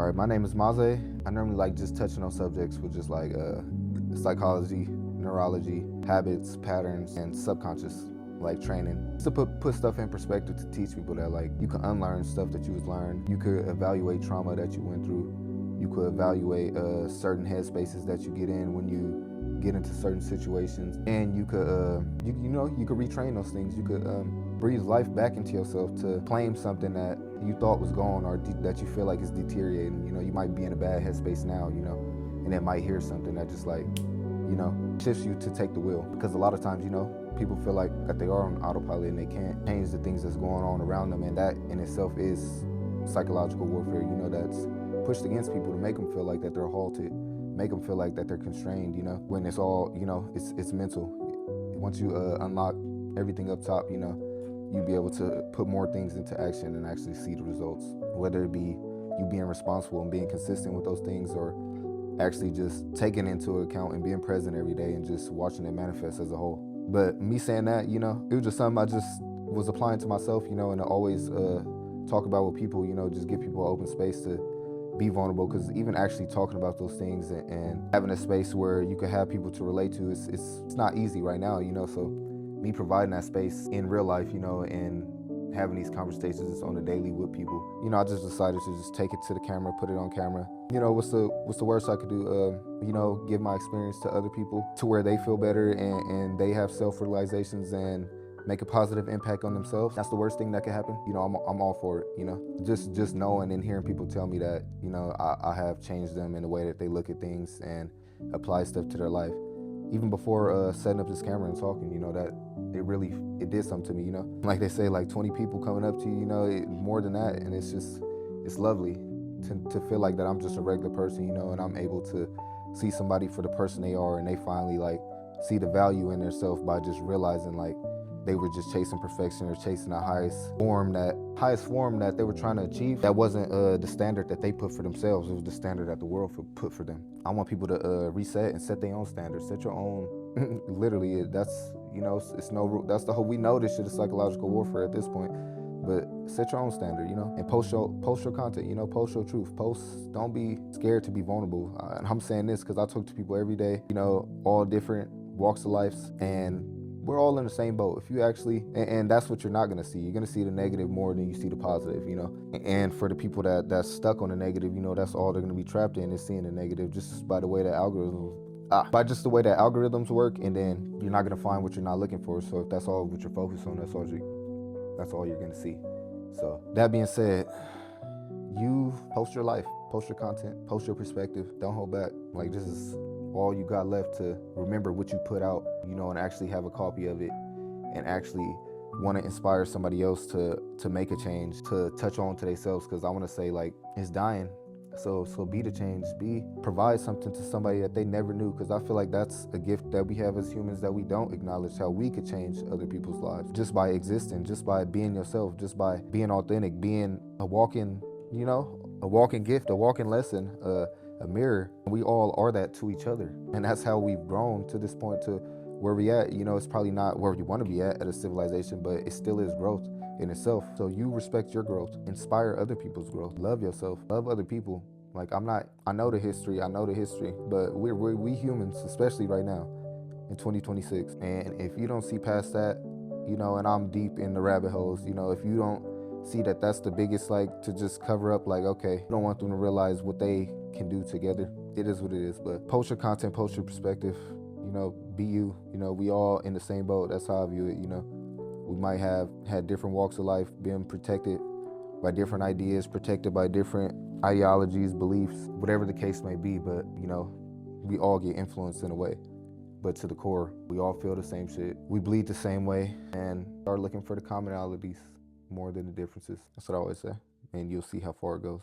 All right, my name is Maze. I normally like just touching on subjects with just like psychology, neurology, habits, patterns, and subconscious like training. Just to put stuff in perspective to teach people that like you can unlearn stuff that you was learned. You could evaluate trauma that you went through. You could evaluate certain headspaces that you get in when you get into certain situations, and you could you could retrain those things. You could breathe life back into yourself to claim something that you thought was gone or that you feel like is deteriorating. You might be in a bad headspace now, and then might hear something that just like, shifts you to take the wheel. Because a lot of times, people feel like that they are on autopilot and they can't change the things that's going on around them, and that in itself is psychological warfare, that's pushed against people to make them feel like that they're halted, make them feel like that they're constrained, when it's all, it's mental. Once you unlock everything up top, you'll be able to put more things into action and actually see the results, whether it be you being responsible and being consistent with those things, or actually just taking into account and being present every day and just watching it manifest as a whole. But me saying that, it was just something I just was applying to myself, and to always talk about with people, just give people an open space to be vulnerable, because even actually talking about those things and having a space where you can have people to relate to, it's not easy right now, so me providing that space in real life, and having these conversations on a daily with people, I just decided to just take it to the camera, put it on camera. What's the worst I could do? Give my experience to other people to where they feel better and they have self-realizations and make a positive impact on themselves. That's the worst thing that could happen. I'm all for it. Just knowing and hearing people tell me that, I have changed them in the way that they look at things and apply stuff to their life. Even before setting up this camera and talking, that it did something to me, Like they say, like 20 people coming up to you, more than that, and it's lovely to feel like that I'm just a regular person, and I'm able to see somebody for the person they are, and they finally like see the value in themselves by just realizing like they were just chasing perfection or chasing the highest form that they were trying to achieve. That wasn't the standard that they put for themselves. It was the standard that the world put for them. I want people to reset and set their own standards. Set your own. Literally, that's it's no. That's the whole. We know this shit is psychological warfare at this point. But set your own standard, and post your content, post your truth. Don't be scared to be vulnerable. And I'm saying this because I talk to people every day, all different walks of life, and we're all in the same boat. If you actually, and that's what you're not gonna see. You're gonna see the negative more than you see the positive, And for the people that's stuck on the negative, that's all they're gonna be trapped in, is seeing the negative, just by the way that algorithms work, and then you're not gonna find what you're not looking for. So if that's all what you're focused on, that's all you're gonna see. So that being said, you post your life, post your content, post your perspective. Don't hold back. Like, this is all you got left to remember what you put out, and actually have a copy of it, and actually want to inspire somebody else to make a change, to touch on to themselves. Because I want to say, like, it's dying. So be the change. Provide something to somebody that they never knew, because I feel like that's a gift that we have as humans, that we don't acknowledge, how we could change other people's lives just by existing, just by being yourself, just by being authentic, being a walking gift, a walking lesson, a mirror. We all are that to each other, and that's how we've grown to this point, to where we at. It's probably not where you want to be at a civilization, but it still is growth in itself. So you respect your growth, inspire other people's growth, love yourself, love other people. Like, I know the history, but we humans, especially right now in 2026. And if you don't see past that, and I'm deep in the rabbit holes, if you don't see that that's the biggest, like, to just cover up, like, okay, you don't want them to realize what they can do together. It is what it is. But post your content, post your perspective, be you. We all in the same boat. That's how I view it. We might have had different walks of life, being protected by different ideas, protected by different ideologies, beliefs, whatever the case may be. But, we all get influenced in a way. But to the core, we all feel the same shit. We bleed the same way, and start looking for the commonalities more than the differences. That's what I always say. And you'll see how far it goes.